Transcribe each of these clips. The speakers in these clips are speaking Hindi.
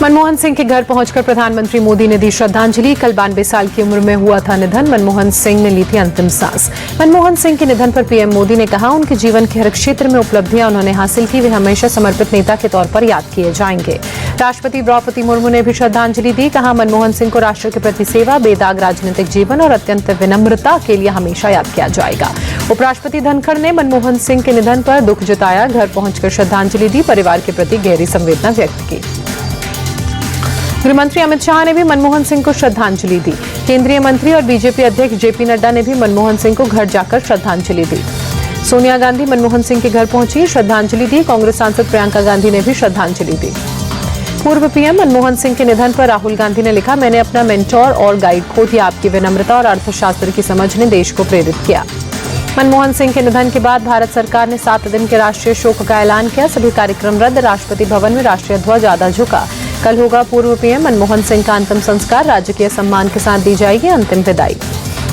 मनमोहन सिंह के घर पहुंचकर प्रधानमंत्री मोदी ने दी श्रद्धांजलि। कल 92 साल की उम्र में हुआ था निधन। मनमोहन सिंह ने ली थी अंतिम सांस। मनमोहन सिंह के निधन पर पीएम मोदी ने कहा, उनके जीवन के हर क्षेत्र में उपलब्धियां उन्होंने हासिल की, वे हमेशा समर्पित नेता के तौर पर याद किए जाएंगे। राष्ट्रपति द्रौपदी मुर्मू ने भी श्रद्धांजलि दी। कहा, मनमोहन सिंह को राष्ट्र के प्रति सेवा, बेदाग राजनीतिक जीवन और अत्यंत विनम्रता के लिए हमेशा याद किया जाएगा। उपराष्ट्रपति धनखड़ ने मनमोहन सिंह के निधन पर दुख जताया, घर पहुंचकर श्रद्धांजलि दी, परिवार के प्रति गहरी संवेदना व्यक्त की। गृहमंत्री अमित शाह ने भी मनमोहन सिंह को श्रद्धांजलि दी। केंद्रीय मंत्री और बीजेपी अध्यक्ष जेपी नड्डा ने भी मनमोहन सिंह को घर जाकर श्रद्धांजलि दी। सोनिया गांधी मनमोहन सिंह के घर पहुंची, श्रद्धांजलि दी। कांग्रेस सांसद प्रियंका गांधी ने भी श्रद्धांजलि दी। पूर्व पीएम मनमोहन सिंह के निधन पर राहुल गांधी ने लिखा, मैंने अपना मेंटोर और गाइड खो दिया। आपकी विनम्रता और अर्थशास्त्र की समझ ने देश को प्रेरित किया। मनमोहन सिंह के निधन के बाद भारत सरकार ने 7 दिन के राष्ट्रीय शोक का ऐलान किया। सभी कार्यक्रम रद्द। राष्ट्रपति भवन में राष्ट्रीय ध्वज आधा झुका। कल होगा पूर्व पीएम मनमोहन सिंह का अंतिम संस्कार। राजकीय सम्मान के साथ दी जाएगी अंतिम विदाई।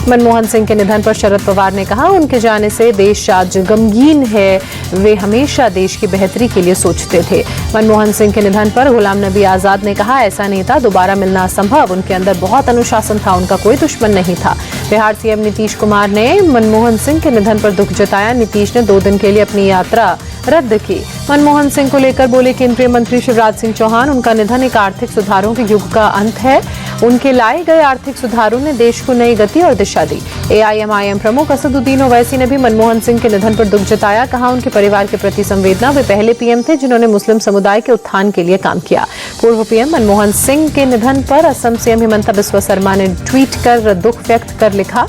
मनमोहन सिंह के निधन पर शरद पवार ने कहा, उनके जाने से देश आज गमगीन है। वे हमेशा देश की बेहतरी के लिए सोचते थे। मनमोहन सिंह के निधन पर गुलाम नबी आजाद ने कहा, ऐसा नेता दोबारा मिलना असंभव। उनके अंदर बहुत अनुशासन था, उनका कोई दुश्मन नहीं था। बिहार सीएम नीतीश कुमार ने मनमोहन सिंह के निधन पर दुख जताया। नीतीश ने 2 दिन के लिए अपनी यात्रा रद्द की। मनमोहन सिंह को लेकर बोले केंद्रीय मंत्री शिवराज सिंह चौहान, उनका निधन एक आर्थिक सुधारों के युग का अंत है। उनके लाए गए आर्थिक सुधारों ने देश को नई गति और दिशा दी। एआईएमआईएम प्रमुख असदुद्दीन ओवैसी ने भी मनमोहन सिंह के निधन पर दुख जताया। कहा, उनके परिवार के प्रति संवेदना। वे पहले पीएम थे जिन्होंने मुस्लिम समुदाय के उत्थान के लिए काम किया। पूर्व पीएम मनमोहन सिंह के निधन पर असम सीएम हिमंता बिस्वा शर्मा ने ट्वीट कर दुख व्यक्त कर लिखा,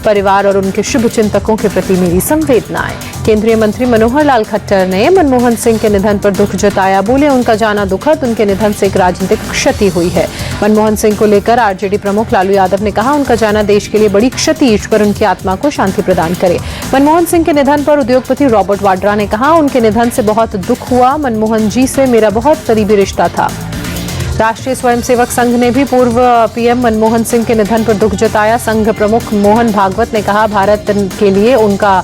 परिवार और उनके शुभ चिंतकों के प्रति मेरी संवेदनाएं। केंद्रीय मंत्री मनोहर लाल खट्टर ने मनमोहन सिंह के निधन पर दुख जताया। बोले, उनका जाना दुखद, उनके निधन से एक राजनीतिक क्षति हुई है। मनमोहन सिंह को लेकर आरजेडी प्रमुख लालू यादव ने कहा, उनका जाना देश के लिए बड़ी क्षति, ईश्वर उनकी आत्मा को शांति प्रदान करे। मनमोहन सिंह के निधन पर उद्योगपति रॉबर्ट वाड्रा ने कहा, उनके निधन से बहुत दुख हुआ। मनमोहन जी से मेरा बहुत करीबी रिश्ता था। राष्ट्रीय स्वयंसेवक संघ ने भी पूर्व पीएम मनमोहन सिंह के निधन पर दुख जताया। संघ प्रमुख मोहन भागवत ने कहा, भारत के लिए उनका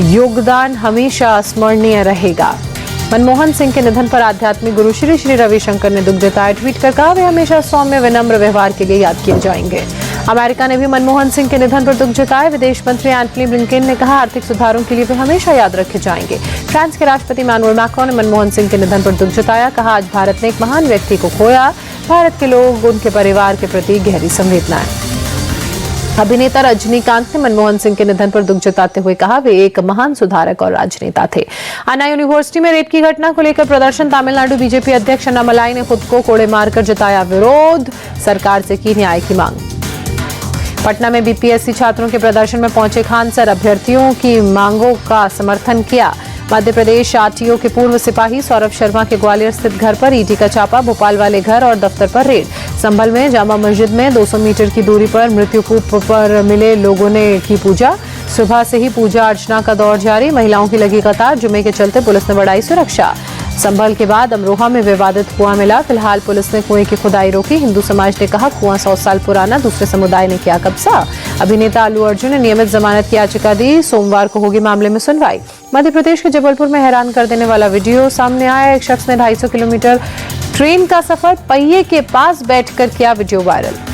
योगदान हमेशा स्मरणीय रहेगा। मनमोहन सिंह के निधन पर आध्यात्मिक गुरु श्री श्री रविशंकर ने दुख जताया। ट्वीट कर कहा, वे हमेशा सौम्य विनम्र व्यवहार के लिए याद किए जाएंगे। अमेरिका ने भी मनमोहन सिंह के निधन पर दुख जताया। विदेश मंत्री एंटनी ब्लिंकेन ने कहा, आर्थिक सुधारों के लिए वे हमेशा याद रखे जाएंगे। फ्रांस के राष्ट्रपति इमैनुअल मैक्रोन ने मनमोहन सिंह के निधन पर दुख जताया। कहा, आज भारत ने एक महान व्यक्ति को खोया। भारत के लोग उनके परिवार के प्रति गहरी संवेदनाएं। अभिनेता रजनीकांत ने मनमोहन सिंह के निधन पर दुख जताते हुए कहा, वे एक महान सुधारक और राजनेता थे। अन्ना यूनिवर्सिटी में रेप की घटना को लेकर प्रदर्शन। तमिलनाडु बीजेपी अध्यक्ष अन्नामलाई ने खुद को कोड़े मारकर जताया विरोध। सरकार से की न्याय की मांग। पटना में बीपीएससी छात्रों के प्रदर्शन में पहुंचे खान सर, अभ्यर्थियों की मांगों का समर्थन किया। मध्य प्रदेश आरटीओ के पूर्व सिपाही सौरभ शर्मा के ग्वालियर स्थित घर पर ईडी का छापा। भोपाल वाले घर और दफ्तर पर रेड। संभल में जामा मस्जिद में 200 मीटर की दूरी पर मृत्यु कूप पर मिले लोगों ने की पूजा। सुबह से ही पूजा अर्चना का दौर जारी। महिलाओं की लगी कतार। जुमे के चलते पुलिस ने बढ़ाई सुरक्षा। संभल के बाद अमरोहा में विवादित कुआं मिला। फिलहाल पुलिस ने कुएं की खुदाई रोकी। हिंदू समाज ने कहा, कुआं 100 साल पुराना, दूसरे समुदाय ने किया कब्जा। अभिनेता अल्लू अर्जुन ने नियमित जमानत की याचिका दी। सोमवार को होगी मामले में सुनवाई। मध्य प्रदेश के जबलपुर में हैरान कर देने वाला वीडियो सामने आया। एक शख्स ने 250 किलोमीटर ट्रेन का सफर पहिए के पास बैठकर किया वीडियो वायरल।